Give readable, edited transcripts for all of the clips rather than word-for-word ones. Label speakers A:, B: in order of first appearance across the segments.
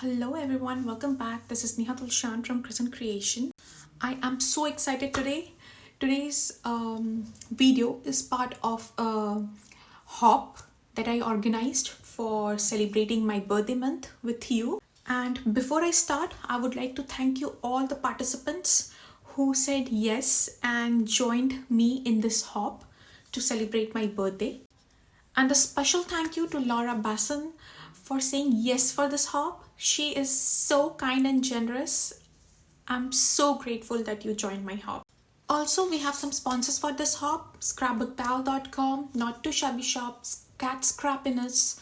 A: Hello everyone, welcome back. This is Neha Tulshan from Crescent Creation. I am so excited today. Today's video is part of a hop that I organized for celebrating my birthday month with you. And before I start, I would like to thank you all the participants who said yes and joined me in this hop to celebrate my birthday. And a special thank you to Laura Basson for saying yes for this hop. She is so kind and generous. I'm so grateful that you joined my hop. Also, we have some sponsors for this hop: scrapbookpal.com, Not Too Shabby Shops, Cat Scrappiness,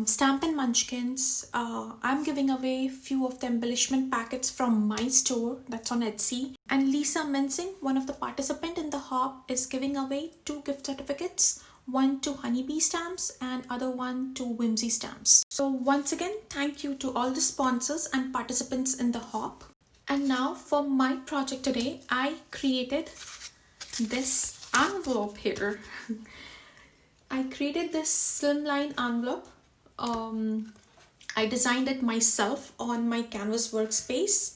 A: Stampin' Munchkins. I'm giving away few of the embellishment packets from my store that's on Etsy. And Lisa Mensing, one of the participants in the hop, is giving away 2 gift certificates. One to Honeybee Stamps and other one to Whimsy Stamps. So once again, thank you to all the sponsors and participants in the hop. And now for my project today, I created this envelope here. I created this Slimline envelope. I designed it myself on my canvas workspace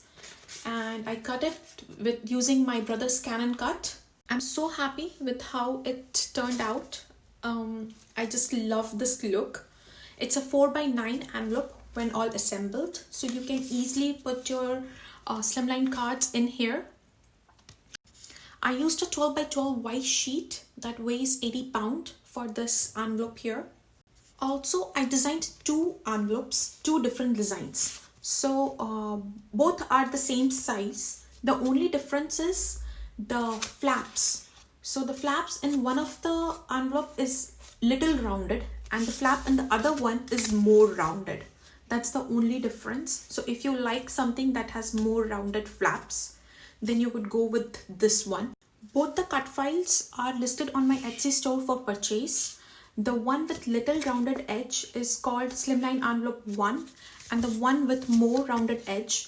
A: and I cut it with using my brother's scan and cut. I'm so happy with how it turned out. I just love this look. It's a 4x9 envelope when all assembled, so you can easily put your slimline cards in here. I used a 12x12 white sheet that weighs 80 pounds for this envelope here. Also, I designed 2 envelopes, 2 different designs. So both are the same size. The only difference is the flaps. So the flaps in one of the envelope is little rounded and the flap in the other one is more rounded. That's the only difference. So if you like something that has more rounded flaps, then you would go with this one. Both the cut files are listed on my Etsy store for purchase. The one with little rounded edge is called Slimline Envelope 1 and the one with more rounded edge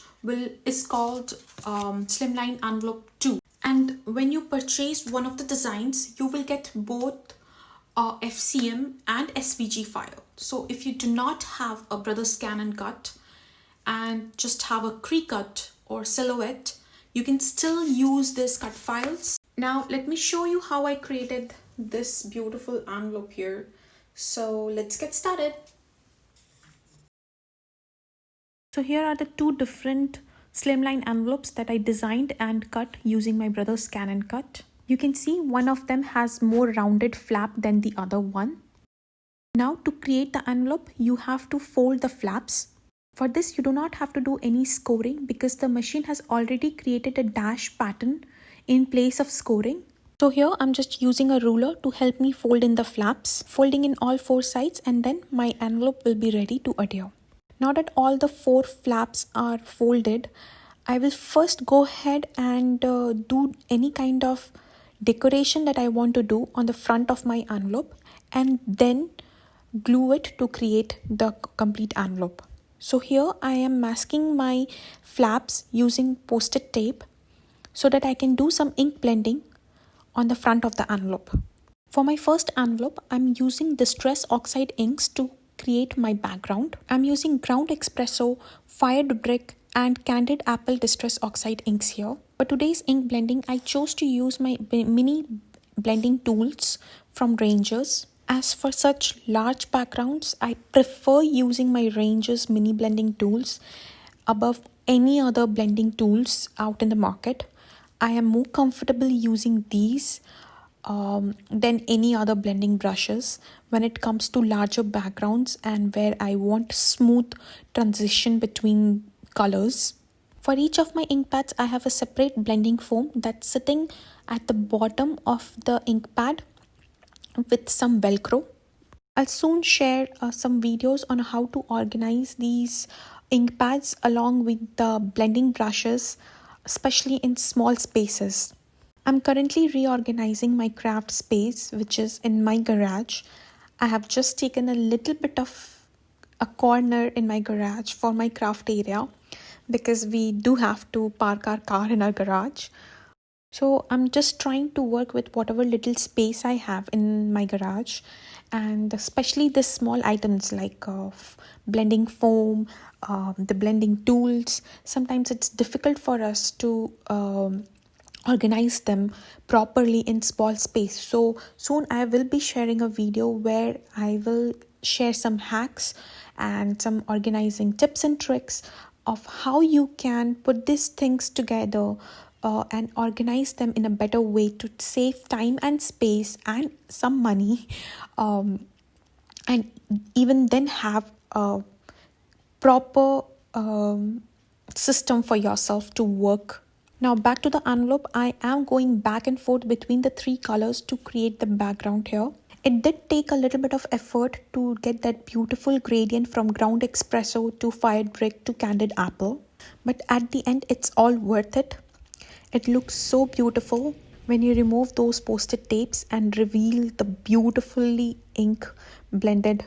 A: is called Slimline Envelope 2. And when you purchase one of the designs, you will get both FCM and SVG file. So if you do not have a brother scan and cut and just have a pre-cut or silhouette, you can still use these cut files. Now let me show you how I created this beautiful envelope here. So let's get started. So here are the 2 different slimline envelopes that I designed and cut using my brother's scan and cut. You can see one of them has more rounded flap than the other one. Now to create the envelope, you have to fold the flaps. For this, you do not have to do any scoring because the machine has already created a dash pattern in place of scoring. So here I'm just using a ruler to help me fold in the flaps, folding in all 4 sides, and then my envelope will be ready to adhere. Now that all the 4 flaps are folded, I will first go ahead and do any kind of decoration that I want to do on the front of my envelope and then glue it to create the complete envelope. So here I am masking my flaps using post-it tape so that I can do some ink blending on the front of the envelope. For my first envelope, I'm using Distress Oxide inks to create my background. I'm using ground Expresso, fired brick and Candid Apple Distress Oxide inks here. For today's ink blending, I chose to use my mini blending tools from Reinker. As for such large backgrounds, I prefer using my Reinker mini blending tools above any other blending tools out in the market. I am more comfortable using these than any other blending brushes when it comes to larger backgrounds and where I want smooth transition between colors. For each of my ink pads, I have a separate blending foam that's sitting at the bottom of the ink pad with some Velcro. I'll soon share some videos on how to organize these ink pads along with the blending brushes, especially in small spaces. I'm currently reorganizing my craft space, which is in my garage. I have just taken a little bit of a corner in my garage for my craft area because we do have to park our car in our garage. So I'm just trying to work with whatever little space I have in my garage, and especially the small items like blending foam, the blending tools. Sometimes it's difficult for us to organize them properly in small space. So soon I will be sharing a video where I will share some hacks and some organizing tips and tricks of how you can put these things together and organize them in a better way to save time and space and some money, and even then have a proper system for yourself to work. Now back to the envelope, I am going back and forth between the three colors to create the background here. It did take a little bit of effort to get that beautiful gradient from ground espresso to fired brick to candied apple, but at the end it's all worth it. It looks so beautiful when you remove those post-it tapes and reveal the beautifully ink blended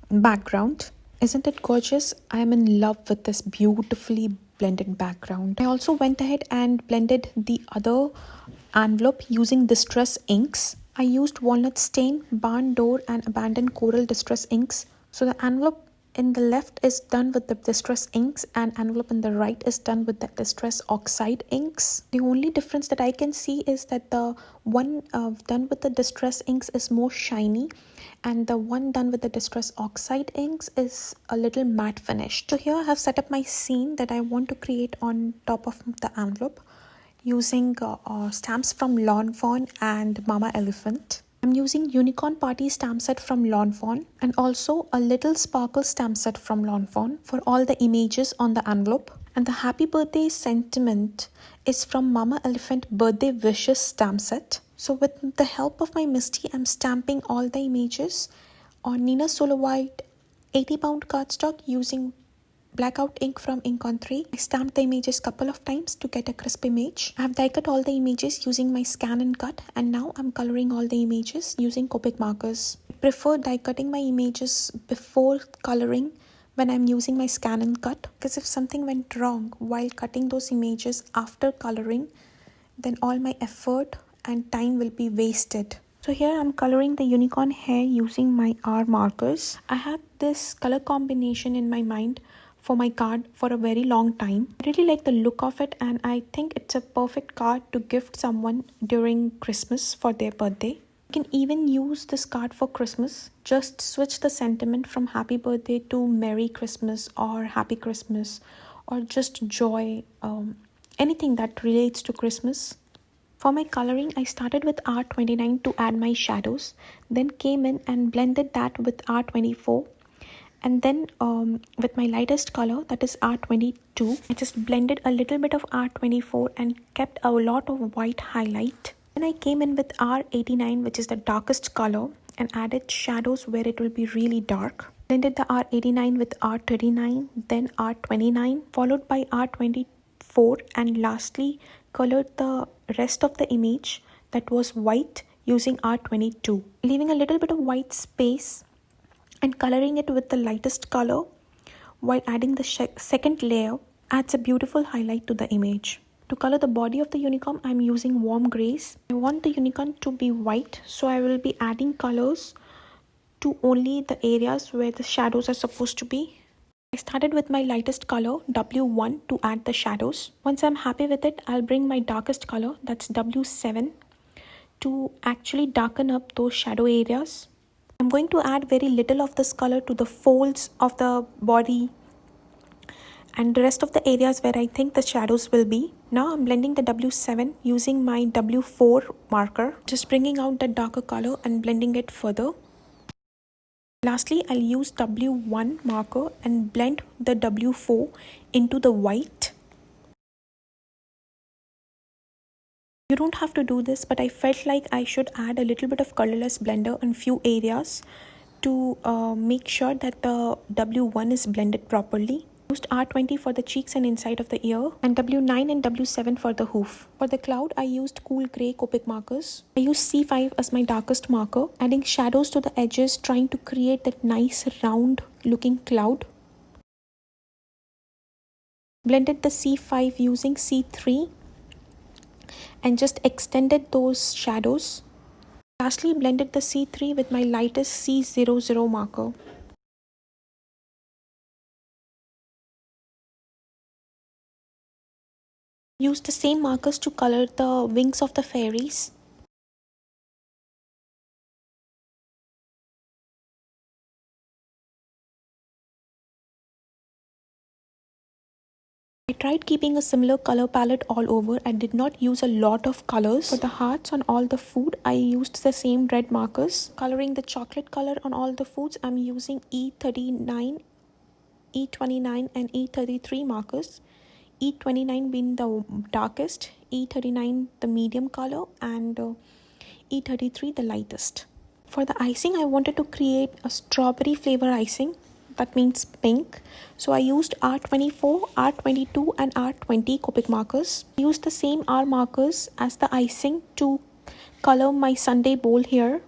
A: background. Isn't it gorgeous? I am in love with this beautifully blended background. I also went ahead and blended the other envelope using distress inks. I used walnut stain, barn door and abandoned coral distress inks. So the envelope in the left is done with the distress inks and envelope in the right is done with the distress oxide inks. The only difference that I can see is that the one done with the distress inks is more shiny and the one done with the distress oxide inks is a little matte finish. So here I have set up my scene that I want to create on top of the envelope using stamps from Fawn and Mama Elephant. I'm using Unicorn Party stamp set from Fawn and also a little sparkle stamp set from Fawn for all the images on the envelope. And the happy birthday sentiment is from Mama Elephant birthday wishes stamp set. So with the help of my Misty, I'm stamping all the images on Nina Solo White 80-pound cardstock using Blackout Ink from Inkon3. I stamped the images couple of times to get a crisp image. I have die cut all the images using my scan and cut, and now I'm coloring all the images using Copic markers. I prefer die cutting my images before coloring when I'm using my scan and cut, because if something went wrong while cutting those images after coloring, then all my effort and time will be wasted. So here I'm coloring the unicorn hair using my R markers. I had this color combination in my mind for my card for a very long time. I really like the look of it and I think it's a perfect card to gift someone during Christmas for their birthday. You can even use this card for Christmas. Just switch the sentiment from happy birthday to Merry Christmas or Happy Christmas or just joy, anything that relates to Christmas. For my coloring, I started with R29 to add my shadows, then came in and blended that with R24. And then with my lightest color, that is R22, I just blended a little bit of R24 and kept a lot of white highlight. Then I came in with R89, which is the darkest color, and added shadows where it will be really dark. Blended the R89 with R39, then R29, followed by R24, and lastly colored the rest of the image that was white using R22, leaving a little bit of white space and coloring it with the lightest color while adding the second layer adds a beautiful highlight to the image. To color the body of the unicorn, I'm using warm grays. I want the unicorn to be white, so I will be adding colors to only the areas where the shadows are supposed to be. I started with my lightest color, W1, to add the shadows. Once I'm happy with it, I'll bring my darkest color, that's W7, to actually darken up those shadow areas. I'm going to add very little of this color to the folds of the body and the rest of the areas where I think the shadows will be. Now I'm blending the W7 using my W4 marker, just bringing out the darker color and blending it further. Lastly, I'll use W1 marker and blend the W4 into the white. You don't have to do this, but I felt like I should add a little bit of colorless blender in few areas to make sure that the W1 is blended properly. I used R20 for the cheeks and inside of the ear and W9 and W7 for the hoof. For the cloud, I used cool grey Copic markers. I used C5 as my darkest marker, adding shadows to the edges, trying to create that nice round looking cloud. Blended the C5 using C3 and just extended those shadows. Lastly, blended the C3 with my lightest C00 marker. Use the same markers to color the wings of the fairies. I tried keeping a similar color palette all over and did not use a lot of colors. For the hearts on all the food, I used the same red markers. Coloring the chocolate color on all the foods, I'm using E39, E29 and E33 markers. E29 being the darkest, E39 the medium color, and E33 the lightest. For the icing, I wanted to create a strawberry flavor icing. That means pink. So I used R24, R22 and R20 Copic markers. I used the same R markers as the icing to color my sundae bowl here.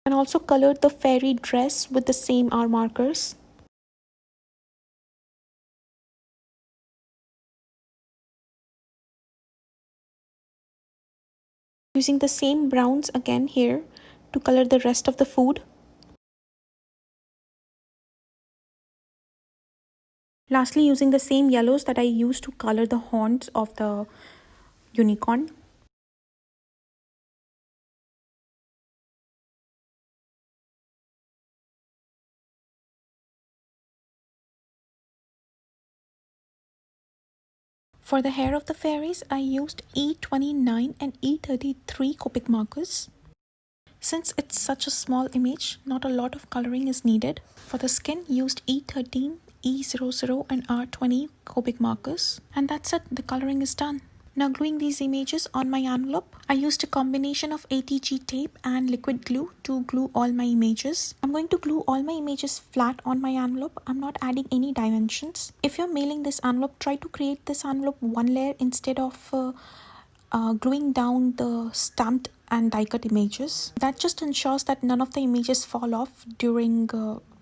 A: And also colored the fairy dress with the same R markers. Using the same browns again here to color the rest of the food. Lastly, using the same yellows that I used to color the horns of the unicorn. For the hair of the fairies, I used E29 and E33 Copic markers. Since it's such a small image, not a lot of coloring is needed. For the skin, used E13, E00 and R20 Copic markers. And that's it, the coloring is done. Now gluing these images on my envelope, I used a combination of ATG tape and liquid glue to glue all my images. I'm going to glue all my images flat on my envelope. I'm not adding any dimensions. If you're mailing this envelope, try to create this envelope one layer instead of gluing down the stamped and die cut images. That just ensures that none of the images fall off during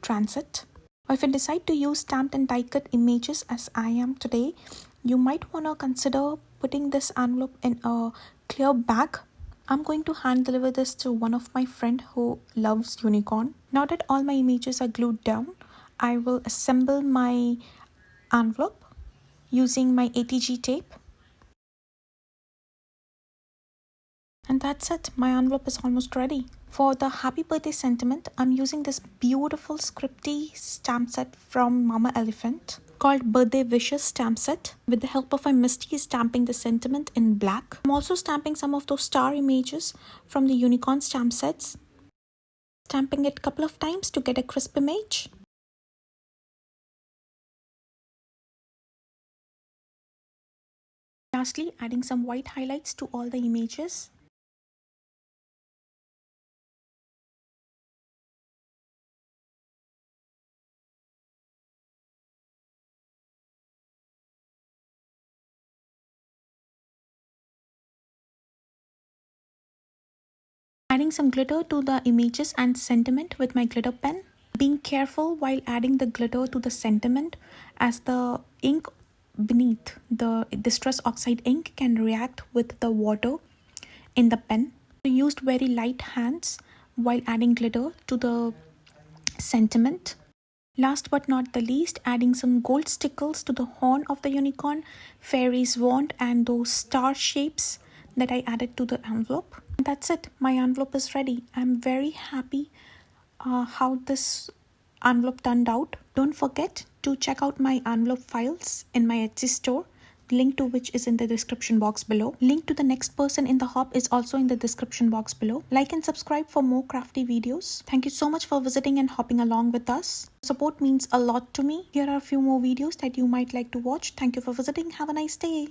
A: transit. Or if you decide to use stamped and die cut images as I am today, you might want to consider putting this envelope in a clear bag. I'm going to hand deliver this to one of my friend who loves unicorn. Now that all my images are glued down, I will assemble my envelope using my ATG tape. And that's it, my envelope is almost ready. For the happy birthday sentiment, I'm using this beautiful scripty stamp set from Mama Elephant called Birthday Wishes stamp set. With the help of my Misty stamping the sentiment in black. I'm also stamping some of those star images from the unicorn stamp sets. Stamping it a couple of times to get a crisp image. Lastly, adding some white highlights to all the images. Adding some glitter to the images and sentiment with my glitter pen. Being careful while adding the glitter to the sentiment, as the ink beneath the distress oxide ink can react with the water in the pen. I used very light hands while adding glitter to the sentiment. Last but not the least, adding some gold stickles to the horn of the unicorn, fairy's wand and those star shapes that I added to the envelope. That's it, my envelope is ready. I'm very happy how this envelope turned out. Don't forget to check out my envelope files in my Etsy store, link to which is in the description box below. Link to the next person in the hop is also in the description box below. Like and subscribe for more crafty videos. Thank you so much for visiting and hopping along with us. Support means a lot to me. Here are a few more videos that you might like to watch. Thank you for visiting. Have a nice day.